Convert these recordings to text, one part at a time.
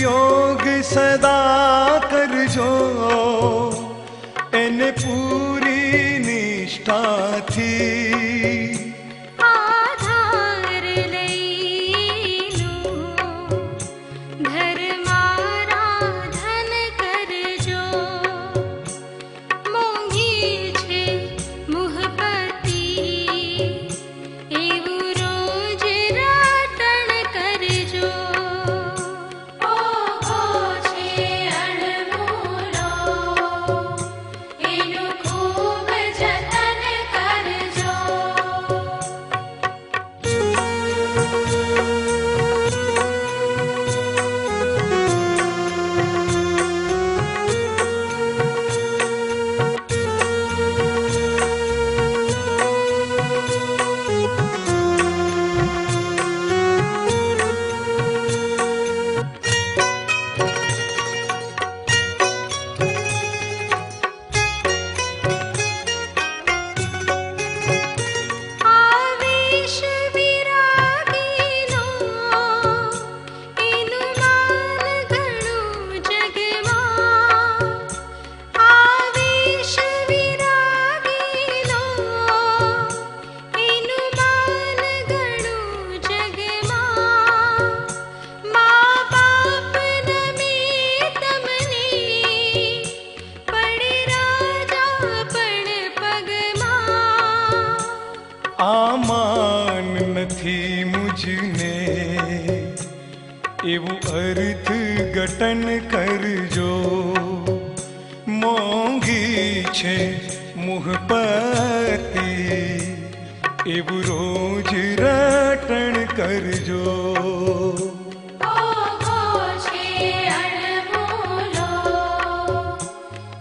યોગ સદા કરજો એને પૂરી નિષ્ઠાથી આધાર લઈનું ધર્મારાધન કરજો મોંઘી છે મુહબતી એવું રોજ રાટણ કરજો ઓહો છે અણમોલો એનું ખૂબ જતન કરજો આવેશ વિરાગીનો એનું માન ઘણું જગમાં આવેશ વિરાગીનો એનું માન ઘણું જગમાં મા બાપ નમે તમને પડે રાજા પણ પગમાં આમાન નથી મુજને એવું અર્થ ઘટન કરજો મોંઘી છે મુહબતી એવું રોજ રટણ કરજો ઓહો છે અણમોલો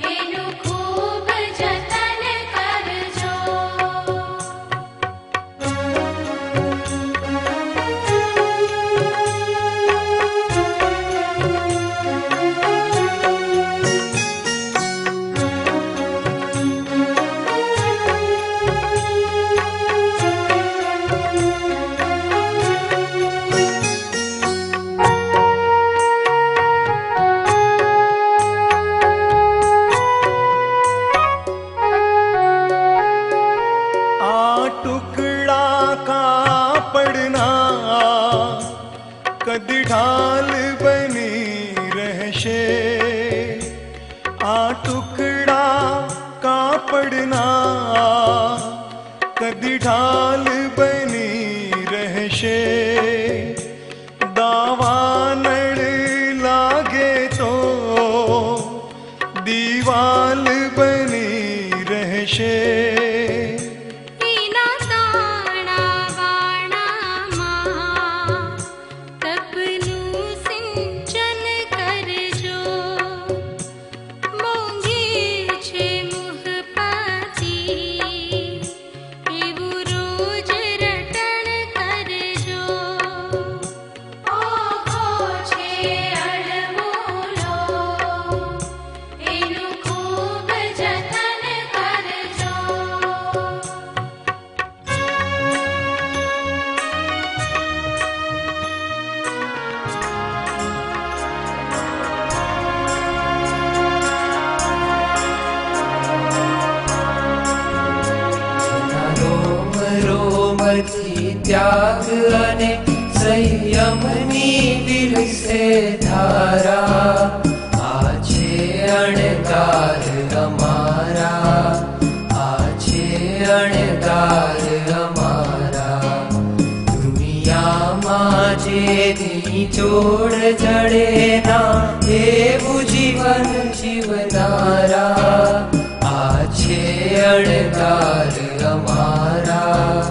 એનું ખૂબ જતન કરજો આ ટુકડા કાપડના કદી ઢાલ બની રહેશે આ ટુકડા કાપડના કદી ઢાલ બની રહેશે દાવાનળ લાગે તો દીવાલ બની રહેશે એના તાણા વાણામાં તપનું સિંચન કરજો મોંઘી છે મુહબતી એવું રોજ રટણ કરજો ઓહો છે અણમોલો એનું ખૂબ જતન કરજો રોમ રોમથી ત્યાગ અને સંયમની વિરસે ધારા આ છે અણકાર અમારા આ છે અણકાર અમારા દુનિયામાં જેની જોડ જડે ના એવું જીવન જીવનારા આ છે અણકાર અમારા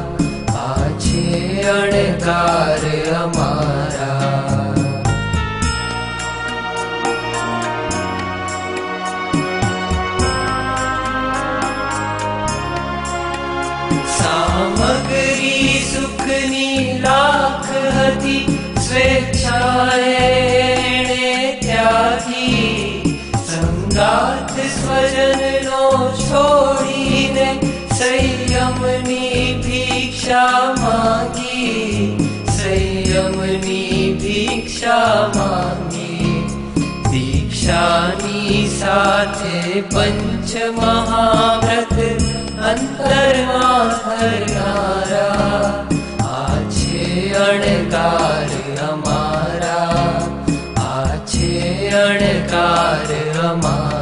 આ છે અણકાર અમારા સામગ્રી સુખની લાખ હતી સ્વેચ્છાએ એણે ત્યાગી સંગાત સ્વજનનો છોડીને સંયમની ભિક્ષા માંગી સંયમની ભિક્ષા માંગી એની સાથે પંચ મહાવ્રત અંતરમાં ધરનારા આ છે અણકાર અમારા, આ છે અણકાર અમારા.